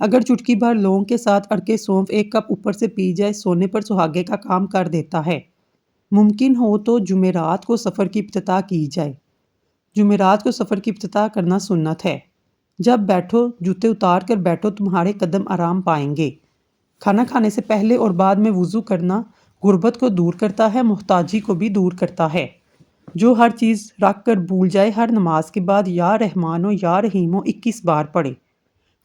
اگر چٹکی بھر لونگ کے ساتھ اڑکے سونف 1 کپ اوپر سے پی جائے سونے پر سہاگے کا کام کر دیتا ہے۔ ممکن ہو تو جمعرات کو سفر کی افتتاح کی جائے۔ جمعرات کو سفر کی افتتاح کرنا سنت ہے۔ جب بیٹھو جوتے اتار کر بیٹھو تمہارے قدم آرام پائیں گے۔ کھانا کھانے سے پہلے اور بعد میں وضو کرنا غربت کو دور کرتا ہے، محتاجی کو بھی دور کرتا ہے۔ جو ہر چیز رکھ کر بھول جائے ہر نماز کے بعد یا رحمانو یا رحیمو 21 بار پڑھے۔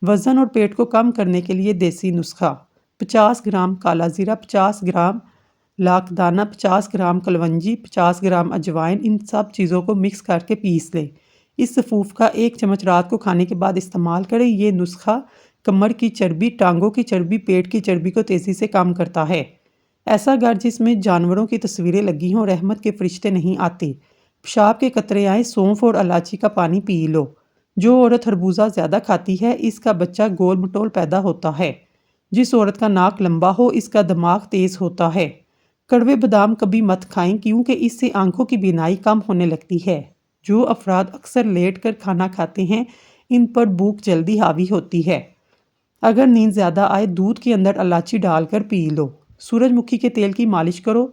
وزن اور پیٹ کو کم کرنے کے لیے دیسی نسخہ: 50 گرام کالا زیرہ، 50 گرام لاکھ دانہ، 50 گرام کلونجی، 50 گرام اجوائن، ان سب چیزوں کو مکس کر کے پیس لیں۔ اس سفوف کا 1 چمچ رات کو کھانے کے بعد استعمال کریں۔ یہ نسخہ کمر کی چربی، ٹانگوں کی چربی، پیٹ کی چربی کو تیزی سے کم کرتا ہے۔ ایسا گھر جس میں جانوروں کی تصویریں لگی ہوں، رحمت کے فرشتے نہیں آتے۔ پیشاب کے قطرے آئیں، سونف اور الائچی کا پانی پی لو۔ جو عورت خربوزہ زیادہ کھاتی ہے اس کا بچہ گول مٹول پیدا ہوتا ہے۔ جس عورت کا ناک لمبا ہو اس کا دماغ تیز ہوتا ہے۔ کڑوے بادام کبھی مت کھائیں کیونکہ اس سے آنکھوں کی بینائی کم ہونے لگتی ہے۔ جو افراد اکثر لیٹ کر کھانا کھاتے ہیں ان پر بھوک جلدی حاوی ہوتی ہے۔ اگر نیند زیادہ آئے دودھ کے اندر الائچی ڈال کر پی لو۔ سورج مکھی کے تیل کی مالش کرو،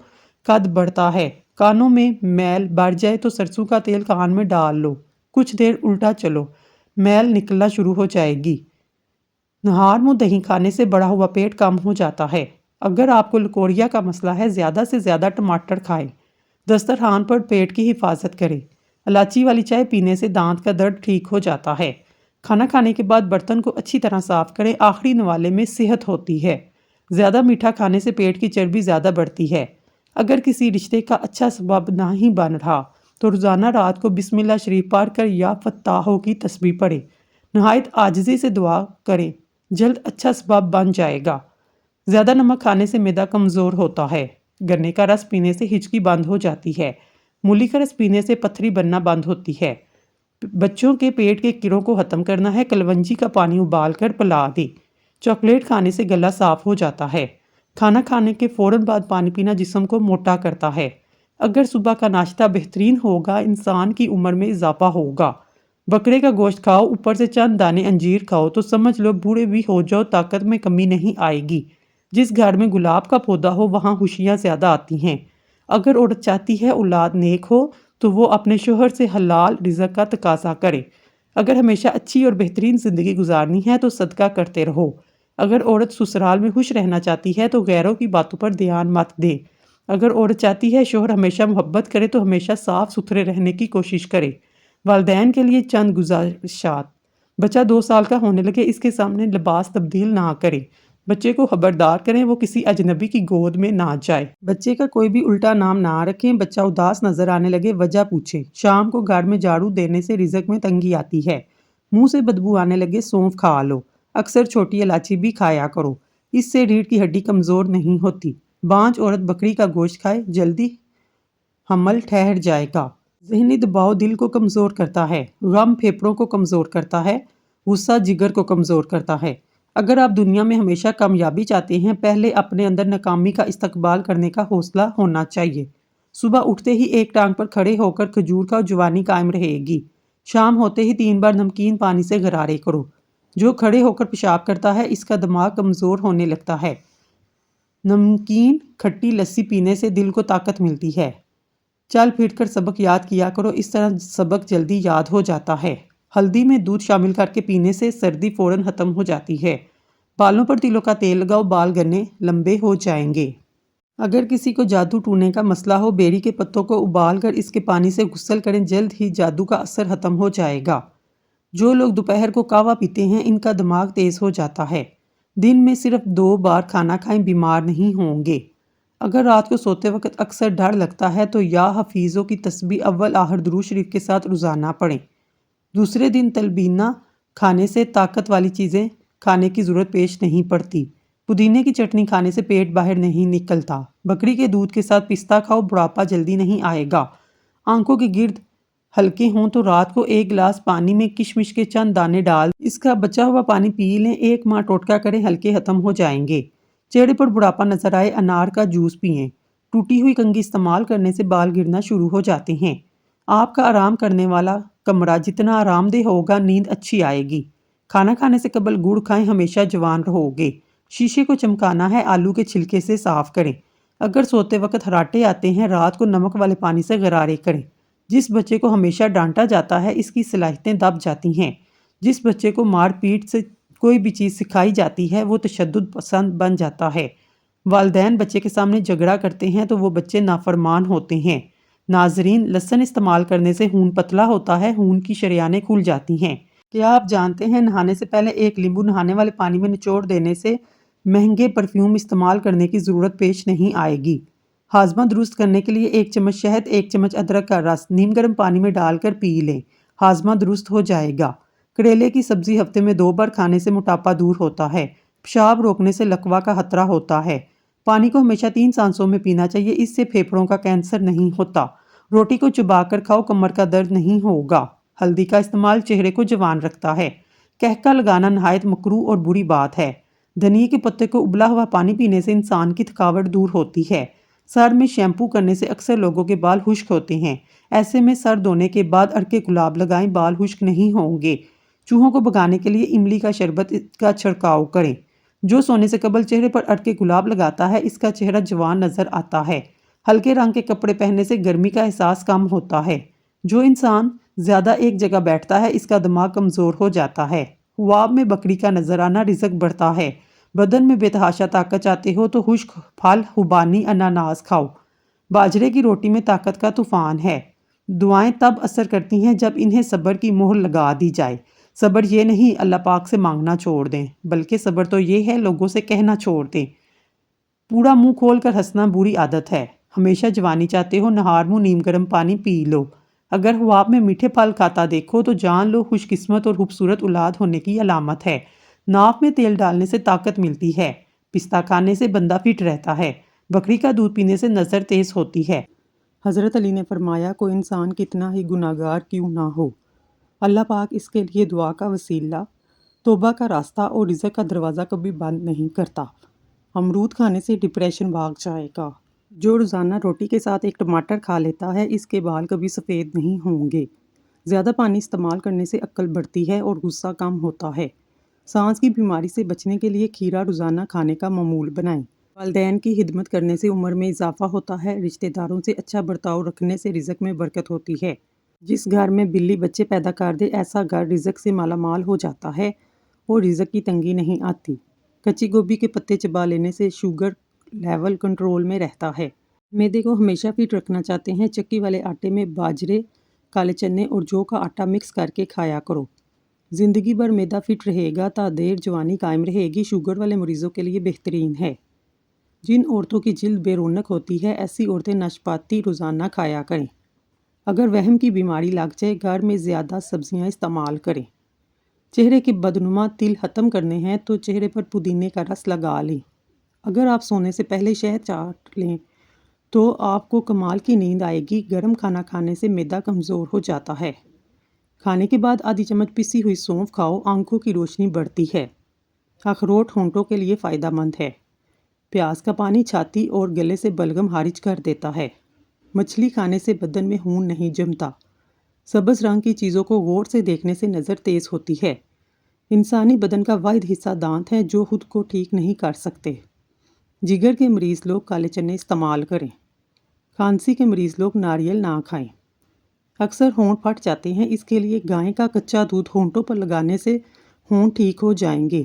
قد بڑھتا ہے۔ کانوں میں میل بڑھ جائے تو سرسوں کا تیل کان میں ڈال لو، کچھ دیر الٹا چلو، میل نکلنا شروع ہو جائے گی۔ نہار منہ دہی کھانے سے بڑھا ہوا پیٹ کم ہو جاتا ہے۔ اگر آپ کو لکوریا کا مسئلہ ہے زیادہ سے زیادہ ٹماٹر کھائیں۔ دسترخوان پر پیٹ کی حفاظت کریں۔ الائچی والی چائے پینے سے دانت کا درد ٹھیک ہو جاتا ہے۔ کھانا کھانے کے بعد برتن کو اچھی طرح صاف کریں، آخری نوالے میں صحت ہوتی ہے۔ زیادہ میٹھا کھانے سے پیٹ کی چربی زیادہ بڑھتی ہے۔ اگر کسی رشتے کا اچھا سبب نہیں بن رہا تو روزانہ رات کو بسم اللہ شریف پڑھ کر یا فتاحوں کی تسبیح پڑھیں۔ نہایت عاجزی سے دعا کریں، جلد اچھا سبب بن جائے گا۔ زیادہ نمک کھانے سے معدہ کمزور ہوتا ہے۔ گنے کا رس پینے سے ہچکی بند ہو جاتی ہے۔ مولی کا رس پینے سے پتھری بننا بند ہوتی ہے۔ بچوں کے پیٹ کے کیڑوں کو ختم کرنا ہے، کلونجی کا پانی ابال کر پلا دیں۔ چاکلیٹ کھانے سے گلا صاف ہو جاتا ہے۔ کھانا کھانے کے فوراً بعد پانی پینا جسم کو موٹا کرتا ہے۔ اگر صبح کا ناشتہ بہترین ہوگا انسان کی عمر میں اضافہ ہوگا۔ بکرے کا گوشت کھاؤ، اوپر سے چند دانے انجیر کھاؤ تو سمجھ لو بوڑھے بھی ہو جاؤ طاقت میں کمی نہیں آئے گی۔ جس گھر میں گلاب کا پودا ہو وہاں خوشیاں زیادہ آتی ہیں۔ اگر عورت چاہتی ہے اولاد نیک ہو تو وہ اپنے شوہر سے حلال رزق کا تقاضا کرے۔ اگر ہمیشہ اچھی اور بہترین زندگی گزارنی ہے تو صدقہ کرتے رہو۔ اگر عورت سسرال میں خوش رہنا چاہتی ہے تو غیروں کی باتوں پر دھیان مت دے۔ اگر عورت چاہتی ہے شوہر ہمیشہ محبت کرے تو ہمیشہ صاف ستھرے رہنے کی کوشش کرے۔ والدین کے لیے چند گزارشات: بچہ 2 سال کا ہونے لگے اس کے سامنے لباس تبدیل نہ کریں۔ بچے کو خبردار کریں وہ کسی اجنبی کی گود میں نہ جائے۔ بچے کا کوئی بھی الٹا نام نہ رکھیں۔ بچہ اداس نظر آنے لگے وجہ پوچھیں۔ شام کو گھر میں جھاڑو دینے سے رزق میں تنگی آتی ہے۔ منہ سے بدبو آنے لگے سونف کھا لو۔ اکثر چھوٹی الائچی بھی کھایا کرو، اس سے ریڑھ کی ہڈی کمزور نہیں ہوتی۔ بانجھ عورت بکری کا گوشت کھائے، جلدی حمل ٹھہر جائے گا۔ ذہنی دباؤ دل کو کمزور کرتا ہے، غم پھیپھڑوں کو کمزور کرتا ہے، غصہ جگر کو کمزور کرتا ہے۔ اگر آپ دنیا میں ہمیشہ کامیابی چاہتے ہیں پہلے اپنے اندر ناکامی کا استقبال کرنے کا حوصلہ ہونا چاہیے۔ صبح اٹھتے ہی 1 ٹانگ پر کھڑے ہو کر کھجور کھاؤ، جوانی قائم رہے گی۔ شام ہوتے ہی 3 بار نمکین پانی سے غرارے کرو۔ جو کھڑے ہو کر پیشاب کرتا ہے اس کا دماغ کمزور ہونے لگتا ہے۔ نمکین کھٹی لسی پینے سے دل کو طاقت ملتی ہے۔ چل پھر کر سبق یاد کیا کرو، اس طرح سبق جلدی یاد ہو جاتا ہے۔ ہلدی میں دودھ شامل کر کے پینے سے سردی فوراً ختم ہو جاتی ہے۔ بالوں پر تلوں کا تیل لگاؤ، بال گھنے لمبے ہو جائیں گے۔ اگر کسی کو جادو ٹونے کا مسئلہ ہو بیری کے پتوں کو ابال کر اس کے پانی سے غسل کریں، جلد ہی جادو کا اثر ختم ہو جائے گا۔ جو لوگ دوپہر کو قہوہ پیتے ہیں ان کا دماغ تیز ہو جاتا ہے۔ دن میں صرف 2 بار کھانا کھائیں، بیمار نہیں ہوں گے۔ اگر رات کو سوتے وقت اکثر ڈر لگتا ہے تو یا حفیظوں کی تسبیح اول آخر درود شریف کے ساتھ روزانہ پڑھیں۔ دوسرے دن تلبینہ کھانے سے طاقت والی چیزیں کھانے کی ضرورت پیش نہیں پڑتی۔ پودینے کی چٹنی کھانے سے پیٹ باہر نہیں نکلتا۔ بکری کے دودھ کے ساتھ پستہ کھاؤ، بڑھاپا جلدی نہیں آئے گا۔ آنکھوں کے گرد ہلکے ہوں تو رات کو 1 گلاس پانی میں کشمش کے چند دانے ڈال اس کا بچا ہوا پانی پی لیں، 1 ماہ ٹوٹکا کریں، ہلکے ختم ہو جائیں گے۔ چہرے پر بڑھاپا نظر آئے، انار کا جوس پئیں۔ ٹوٹی ہوئی کنگھی استعمال کرنے سے بال گرنا شروع ہو جاتے ہیں۔ آپ کا آرام کرنے والا کمرہ جتنا آرام دہ ہوگا نیند اچھی آئے گی۔ کھانا کھانے سے قبل گڑ کھائیں، ہمیشہ جوان رہو گے۔ شیشے کو چمکانا ہے، آلو کے چھلکے سے صاف کریں۔ اگر سوتے وقت ہراٹے آتے ہیں، رات کو نمک والے پانی سے غرارے کریں۔ جس بچے کو ہمیشہ ڈانٹا جاتا ہے، اس کی صلاحیتیں دب جاتی ہیں۔ جس بچے کو مار پیٹ سے کوئی بھی چیز سکھائی جاتی ہے، وہ تشدد پسند بن جاتا ہے۔ والدین بچے کے سامنے جھگڑا کرتے ہیں تو وہ بچے نافرمان ہوتے ہیں۔ ناظرین، لہسن استعمال کرنے سے خون پتلا ہوتا ہے، خون کی شریانیں کھل جاتی ہیں۔ کیا آپ جانتے ہیں نہانے سے پہلے ایک لیمبو نہانے والے پانی میں نچوڑ دینے سے مہنگے پرفیوم استعمال کرنے کی ضرورت پیش نہیں آئے گی؟ ہاضمہ درست کرنے کے لیے 1 چمچ شہد، 1 چمچ ادرک کا رس نیم گرم پانی میں ڈال کر پی لیں، ہاضمہ درست ہو جائے گا۔ کریلے کی سبزی ہفتے میں 2 بار کھانے سے موٹاپا دور ہوتا ہے۔ پیشاب روکنے سے لکوہ کا خطرہ ہوتا ہے۔ پانی کو ہمیشہ 3 سانسوں میں پینا چاہیے، اس سے پھیپھڑوں کا کینسر نہیں ہوتا۔ روٹی کو چبا کر کھاؤ، کمر کا درد نہیں ہوگا۔ ہلدی کا استعمال چہرے کو جوان رکھتا ہے۔ کہکہ لگانا نہایت مکروہ اور بری بات ہے۔ دھنیا کے پتے کو ابلا ہوا پانی پینے سے انسان کی تھکاوٹ دور ہوتی ہے۔ سر میں شیمپو کرنے سے اکثر لوگوں کے بال خشک ہوتے ہیں، ایسے میں سر دھونے کے بعد عرق گلاب لگائیں، بال خشک نہیں ہوں گے۔ چوہوں کو بھگانے کے لیے املی کا شربت کا چھڑکاؤ کریں۔ جو سونے سے قبل چہرے پر عرق گلاب لگاتا ہے، اس کا چہرہ جوان نظر آتا ہے۔ ہلکے رنگ کے کپڑے پہننے سے گرمی کا احساس کم ہوتا ہے۔ جو انسان زیادہ ایک جگہ بیٹھتا ہے، اس کا دماغ کمزور ہو جاتا ہے۔ خواب میں بکری کا نظر آنا رزق بڑھتا ہے۔ بدن میں بے تحاشا طاقت چاہتے ہو تو خشک پھل خوبانی اناناس کھاؤ۔ باجرے کی روٹی میں طاقت کا طوفان ہے۔ دعائیں تب اثر کرتی ہیں جب انہیں صبر کی مہر لگا دی جائے۔ صبر یہ نہیں اللہ پاک سے مانگنا چھوڑ دیں، بلکہ صبر تو یہ ہے لوگوں سے کہنا چھوڑ دیں۔ پورا منہ کھول کر ہنسنا بری عادت ہے۔ ہمیشہ جوانی چاہتے ہو، نہار منہ نیم گرم پانی پی لو۔ اگر خواب میں میٹھے پھل کھاتا دیکھو تو جان لو خوش قسمت اور خوبصورت اولاد ہونے کی علامت ہے۔ ناک میں تیل ڈالنے سے طاقت ملتی ہے۔ پستہ کھانے سے بندہ فٹ رہتا ہے۔ بکری کا دودھ پینے سے نظر تیز ہوتی ہے۔ حضرت علی نے فرمایا، کوئی انسان کتنا ہی گناہگار کیوں نہ ہو، اللہ پاک اس کے لیے دعا کا وسیلہ، توبہ کا راستہ اور رزق کا دروازہ کبھی بند نہیں کرتا۔ امرود کھانے سے ڈپریشن بھاگ جائے گا۔ جو روزانہ روٹی کے ساتھ ایک ٹماٹر کھا لیتا ہے، اس کے بال کبھی سفید نہیں ہوں گے۔ زیادہ پانی استعمال کرنے سے عقل بڑھتی ہے اور غصہ کم ہوتا ہے۔ سانس کی بیماری سے بچنے کے لیے کھیرا روزانہ کھانے کا معمول بنائیں۔ والدین کی خدمت کرنے سے عمر میں اضافہ ہوتا ہے۔ رشتہ داروں سے اچھا برتاؤ رکھنے سے رزق میں برکت ہوتی ہے۔ جس گھر میں بلی بچے پیدا کر دے، ایسا گھر رزق سے مالا مال ہو جاتا ہے اور رزق کی تنگی نہیں آتی۔ کچی گوبھی کے پتے چبا لینے سے شوگر لیول کنٹرول میں رہتا ہے۔ معدے کو ہمیشہ فٹ رکھنا چاہتے ہیں، چکی والے آٹے میں باجرے، کالے چنے اور جو کا آٹا مکس کر کے کھایا کرو۔ زندگی بھر معدہ فٹ رہے گا تا دیر جوانی قائم رہے گی۔ شوگر والے مریضوں کے لیے بہترین ہے۔ جن عورتوں کی جلد بے رونق ہوتی ہے، ایسی عورتیں ناشپاتی روزانہ کھایا کریں۔ اگر وہم کی بیماری لگ جائے، گھر میں زیادہ سبزیاں استعمال کریں۔ چہرے کے بدنما تل ختم کرنے ہیں تو چہرے پر پودینے کا رس لگا لیں۔ اگر آپ سونے سے پہلے شہد چاٹ لیں تو آپ کو کمال کی نیند آئے گی۔ گرم کھانا کھانے سے معدہ کمزور ہو جاتا ہے۔ کھانے کے بعد آدھی چمچ پسی ہوئی سونف کھاؤ، آنکھوں کی روشنی بڑھتی ہے۔ اخروٹ ہونٹوں کے لیے فائدہ مند ہے۔ پیاز کا پانی چھاتی اور گلے سے بلغم خارج کر دیتا ہے۔ مچھلی کھانے سے بدن میں خون نہیں جمتا۔ سبز رنگ کی چیزوں کو غور سے دیکھنے سے نظر تیز ہوتی ہے۔ انسانی بدن کا واحد حصہ دانت ہے جو خود کو ٹھیک نہیں کر سکتے۔ جگر کے مریض لوگ کالے چنے استعمال کریں۔ کھانسی کے مریض لوگ ناریل نہ کھائیں۔ اکثر ہونٹ پھٹ جاتے ہیں، اس کے لیے گائے کا کچا دودھ ہونٹوں پر لگانے سے ہونٹ ٹھیک ہو جائیں گے۔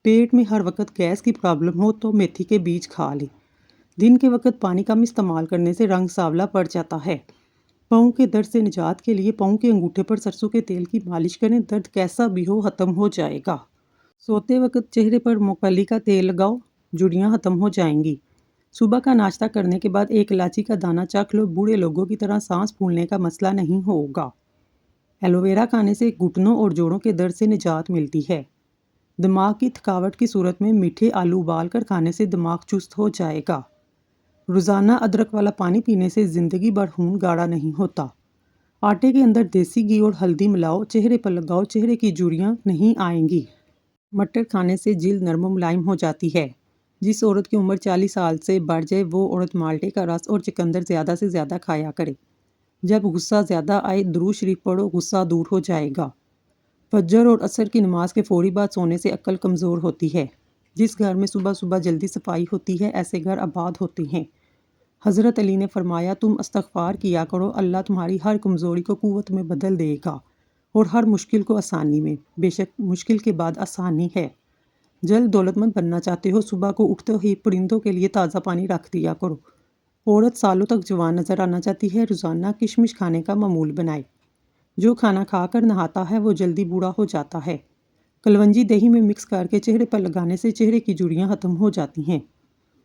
پیٹ میں ہر وقت گیس کی پرابلم ہو تو میتھی کے بیج کھا لیں۔ دن کے وقت پانی کم استعمال کرنے سے رنگ سانولا پڑ جاتا ہے۔ پاؤں کے درد سے نجات کے لیے پاؤں کے انگوٹھے پر سرسوں کے تیل کی مالش کریں، درد کیسا بھی ہو ختم ہو جائے گا۔ سوتے وقت چہرے پر مونگ پھلی کا تیل لگاؤ، جھریاں ختم ہو جائیں گی۔ صبح کا ناشتہ کرنے کے بعد ایک الائچی کا دانہ چکھ لو، بوڑھے لوگوں کی طرح سانس پھولنے کا مسئلہ نہیں ہوگا۔ ایلو ویرا کھانے سے گھٹنوں اور جوڑوں کے درد سے نجات ملتی ہے۔ دماغ کی تھکاوٹ کی صورت میں میٹھے آلو ابال کر کھانے سے دماغ چست ہو جائے گا۔ روزانہ ادرک والا پانی پینے سے زندگی بھر خون گاڑھا نہیں ہوتا۔ آٹے کے اندر دیسی گھی اور ہلدی ملاؤ، چہرے پر لگاؤ، چہرے کی جھریاں نہیں آئیں گی۔ مٹر کھانے سے جلد نرم و ملائم ہو جاتی ہے۔ جس عورت کی عمر 40 سال سے بڑھ جائے وہ عورت مالٹے کا رس اور چقندر زیادہ سے زیادہ کھایا کرے۔ جب غصہ زیادہ آئے درود شریف پڑھو، غصہ دور ہو جائے گا۔ فجر اور عصر کی نماز کے فوری بعد سونے سے عقل کمزور ہوتی ہے۔ جس گھر میں صبح صبح جلدی صفائی ہوتی ہے ایسے گھر آباد ہوتے ہیں۔ حضرت علی نے فرمایا تم استغفار کیا کرو، اللہ تمہاری ہر کمزوری کو قوت میں بدل دے گا اور ہر مشکل کو آسانی میں۔ بے شک مشکل کے بعد آسانی ہے۔ جلد دولت مند بننا چاہتے ہو، صبح کو اٹھتے ہی پرندوں کے لیے تازہ پانی رکھ دیا کرو۔ عورت سالوں تک جوان نظر آنا چاہتی ہے، روزانہ کشمش کھانے کا معمول بنائے۔ جو کھانا کھا کر نہاتا ہے وہ جلدی بوڑھا ہو جاتا ہے۔ کلونجی دہی میں مکس کر کے چہرے پر لگانے سے چہرے کی جھریاں ختم ہو جاتی ہیں۔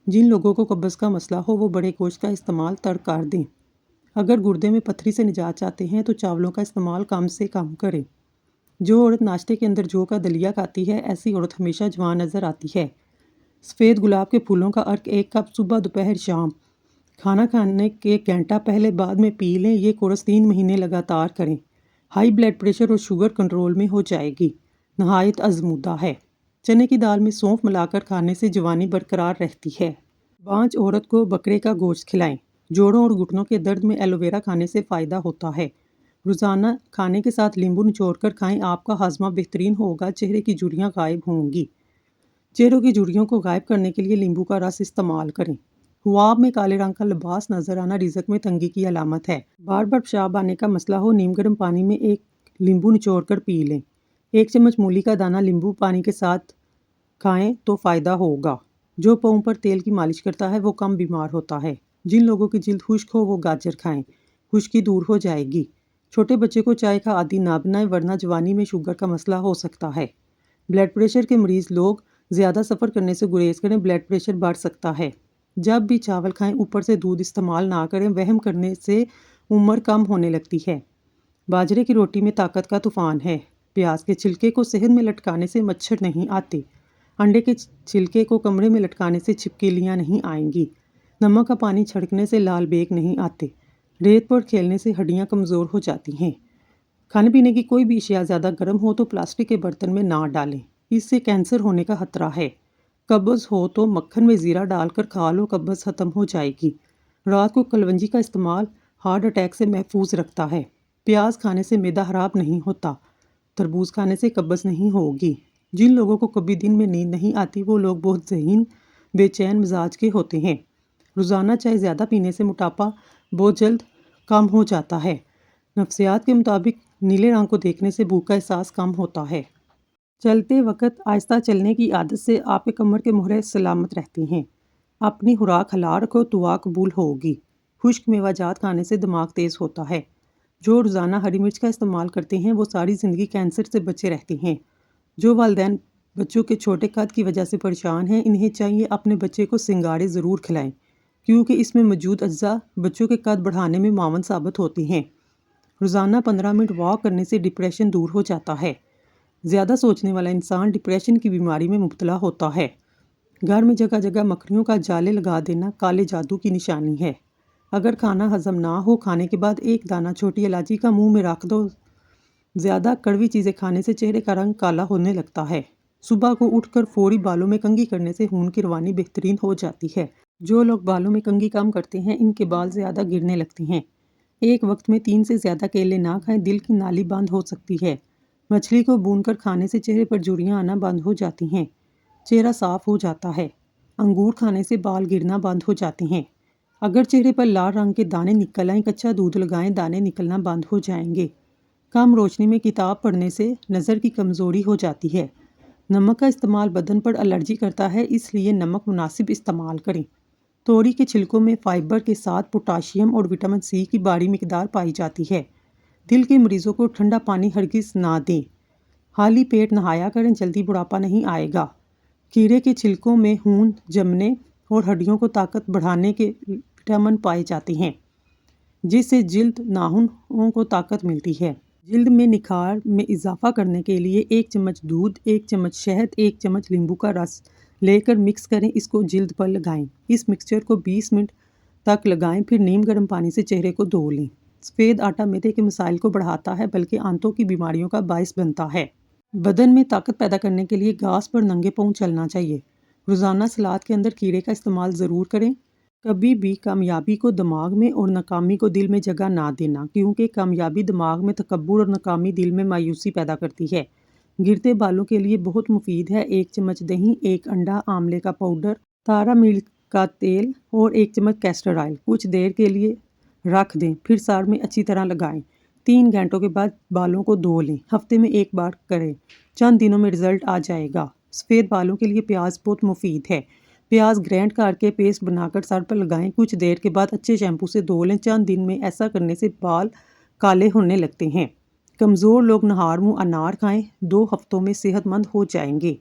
جن لوگوں کو قبض کا مسئلہ ہو وہ بڑے گوشت کا استعمال ترک کر دیں۔ اگر گردے میں پتھری سے نجات چاہتے ہیں تو چاولوں کا استعمال کم سے کم کریں۔ جو عورت ناشتے کے اندر جو کا دلیا کھاتی ہے ایسی عورت ہمیشہ جوان نظر آتی ہے۔ سفید گلاب کے پھولوں کا عرق 1 کپ صبح دوپہر شام کھانا کھانے کے گھنٹہ پہلے بعد میں پی لیں۔ یہ کورس 3 مہینے لگاتار کریں۔ ہائی بلڈ پریشر اور شوگر کنٹرول میں ہو جائے گی۔ نہایت آزمودہ ہے۔ چنے کی دال میں سونف ملا کر کھانے سے جوانی برقرار رہتی ہے۔ بانجھ عورت کو بکرے کا گوشت کھلائیں۔ جوڑوں اور گھٹنوں کے درد میں ایلو ویرا کھانے سے فائدہ ہوتا ہے۔ روزانہ کھانے کے ساتھ لیمبو نچوڑ کر کھائیں، آپ کا ہاضمہ بہترین ہوگا، چہرے کی جھریاں غائب ہوں گی۔ چہروں کی جھریوں کو غائب کرنے کے لیے لیمبو کا رس استعمال کریں۔ خواب میں کالے رنگ کا لباس نظر آنا رزق میں تنگی کی علامت ہے۔ بار بار پیشاب آنے کا مسئلہ ہو، نیم گرم پانی میں 1 لیمبو نچوڑ کر پی لیں۔ 1 چمچ مولی کا دانہ لیمبو پانی کے ساتھ کھائیں تو فائدہ ہوگا۔ جو پاؤں پر تیل کی مالش کرتا ہے وہ کم بیمار ہوتا ہے۔ جن لوگوں کی جلد خشک ہو وہ گاجر کھائیں، خشکی دور ہو جائے گی۔ چھوٹے بچے کو چائے کا عادی نہ بنائیں ورنہ جوانی میں شوگر کا مسئلہ ہو سکتا ہے۔ بلڈ پریشر کے مریض لوگ زیادہ سفر کرنے سے گریز کریں، بلڈ پریشر بڑھ سکتا ہے۔ جب بھی چاول کھائیں اوپر سے دودھ استعمال نہ کریں، وہم کرنے سے عمر کم ہونے لگتی ہے۔ باجرے کی روٹی میں طاقت کا طوفان ہے۔ پیاز کے چھلکے کو صحن میں لٹکانے سے مچھر نہیں آتے۔ انڈے کے چھلکے کو کمرے میں لٹکانے سے چھپکلیاں نہیں آئیں گی۔ نمک کا پانی چھڑکنے سے لال بیگ نہیں آتے۔ ریت پر کھیلنے سے ہڈیاں کمزور ہو جاتی ہیں۔ کھانے پینے کی کوئی بھی اشیاء زیادہ گرم ہو تو پلاسٹک کے برتن میں نہ ڈالیں، اس سے کینسر ہونے کا خطرہ ہے۔ قبض ہو تو مکھن میں زیرہ ڈال کر کھا لو، قبض ختم ہو جائے گی۔ رات کو کلونجی کا استعمال ہارٹ اٹیک سے محفوظ رکھتا ہے۔ پیاز کھانے سے معدہ خراب نہیں ہوتا۔ تربوز کھانے سے قبض نہیں ہوگی۔ جن لوگوں کو کبھی دن میں نیند نہیں آتی وہ لوگ بہت ذہین بے چین مزاج کے ہوتے ہیں۔ روزانہ چائے زیادہ پینے سے موٹاپا بہت جلد کم ہو جاتا ہے۔ نفسیات کے مطابق نیلے رنگ کو دیکھنے سے بھوک کا احساس کم ہوتا ہے۔ چلتے وقت آہستہ چلنے کی عادت سے آپ کے کمر کے مہرے سلامت رہتے ہیں۔ اپنی خوراک حلال رکھو، دعا قبول ہوگی۔ خشک میوہ جات کھانے سے دماغ تیز ہوتا ہے۔ جو روزانہ ہری مرچ کا استعمال کرتے ہیں وہ ساری زندگی کینسر سے بچے رہتے ہیں۔ جو والدین بچوں کے چھوٹے قد کی وجہ سے پریشان ہیں انہیں چاہیے اپنے بچے کو سنگھاڑے ضرور کھلائیں، کیونکہ اس میں موجود اجزاء بچوں کے قد بڑھانے میں معاون ثابت ہوتے ہیں۔ روزانہ 15 منٹ واک کرنے سے ڈپریشن دور ہو جاتا ہے۔ زیادہ سوچنے والا انسان ڈپریشن کی بیماری میں مبتلا ہوتا ہے۔ گھر میں جگہ جگہ مکڑیوں کا جالے لگا دینا کالے جادو کی نشانی ہے۔ اگر کھانا ہضم نہ ہو، کھانے کے بعد 1 دانہ چھوٹی الائچی کا منہ میں رکھ دو۔ زیادہ کڑوی چیزیں کھانے سے چہرے کا رنگ کالا ہونے لگتا ہے۔ صبح کو اٹھ کر فوری بالوں میں کنگھی کرنے سے خون کی روانی بہترین ہو جاتی ہے۔ جو لوگ بالوں میں کنگھی کم کرتے ہیں ان کے بال زیادہ گرنے لگتے ہیں۔ ایک وقت میں 3 سے زیادہ کیلے نہ کھائیں، دل کی نالی بند ہو سکتی ہے۔ مچھلی کو بھون کر کھانے سے چہرے پر جھریاں آنا بند ہو جاتی ہیں، چہرہ صاف ہو جاتا ہے۔ انگور کھانے سے بال گرنا بند ہو جاتے ہیں۔ اگر چہرے پر لال رنگ کے دانے نکل آئیں، کچا دودھ لگائیں، دانے نکلنا بند ہو جائیں گے۔ کم روشنی میں کتاب پڑھنے سے نظر کی کمزوری ہو جاتی ہے۔ نمک کا استعمال بدن پر الرجی کرتا ہے، اس لیے نمک مناسب استعمال کریں۔ توری کے چھلکوں میں فائبر کے ساتھ پوٹاشیم اور وٹامن سی کی بڑی مقدار پائی جاتی ہے۔ دل کے مریضوں کو ٹھنڈا پانی ہرگز نہ دیں۔ خالی پیٹ نہایا کریں، جلدی بڑھاپا نہیں آئے گا۔ کھیرے کے چھلکوں میں خون جمنے اور ہڈیوں کو طاقت بڑھانے کے وٹامن پائے جاتے ہیں، جس سے جلد ناخنوں کو طاقت ملتی ہے۔ جلد میں نکھار میں اضافہ کرنے کے لیے 1 چمچ دودھ، 1 چمچ شہد، 1 چمچ لیمبو کا رس لے کر مکس کریں، اس کو جلد پر لگائیں۔ اس مکسچر کو 20 منٹ تک لگائیں، پھر نیم گرم پانی سے چہرے کو دھو لیں۔ سفید آٹا معدے کے مسائل کو بڑھاتا ہے بلکہ آنتوں کی بیماریوں کا باعث بنتا ہے۔ بدن میں طاقت پیدا کرنے کے لیے گھاس پر ننگے پاؤں چلنا چاہیے۔ روزانہ سلاد کے اندر کھیرے کا استعمال ضرور کریں۔ کبھی بھی کامیابی کو دماغ میں اور ناکامی کو دل میں جگہ نہ دینا، کیونکہ کامیابی دماغ میں تکبر اور ناکامی دل میں مایوسی پیدا کرتی ہے۔ گرتے بالوں کے لیے بہت مفید ہے 1 چمچ دہی، 1 انڈا، آملے کا پاؤڈر، تارا ملک کا تیل اور 1 چمچ کیسٹر آئل۔ کچھ دیر کے لیے رکھ دیں، پھر سر میں اچھی طرح لگائیں۔ 3 گھنٹوں کے بعد بالوں کو دھو لیں، ہفتے میں 1 بار کریں، چند دنوں میں رزلٹ آ جائے گا۔ سفید بالوں کے لیے پیاز بہت مفید ہے۔ پیاز گرینڈ کر کے پیسٹ بنا کر سر پر لگائیں، کچھ دیر کے بعد اچھے شیمپو سے دھو لیں، چند دن میں ایسا کرنے سے بال کالے ہونے لگتے ہیں۔ کمزور لوگ نہار منہ انار کھائیں، 2 ہفتوں میں صحت مند ہو جائیں گے۔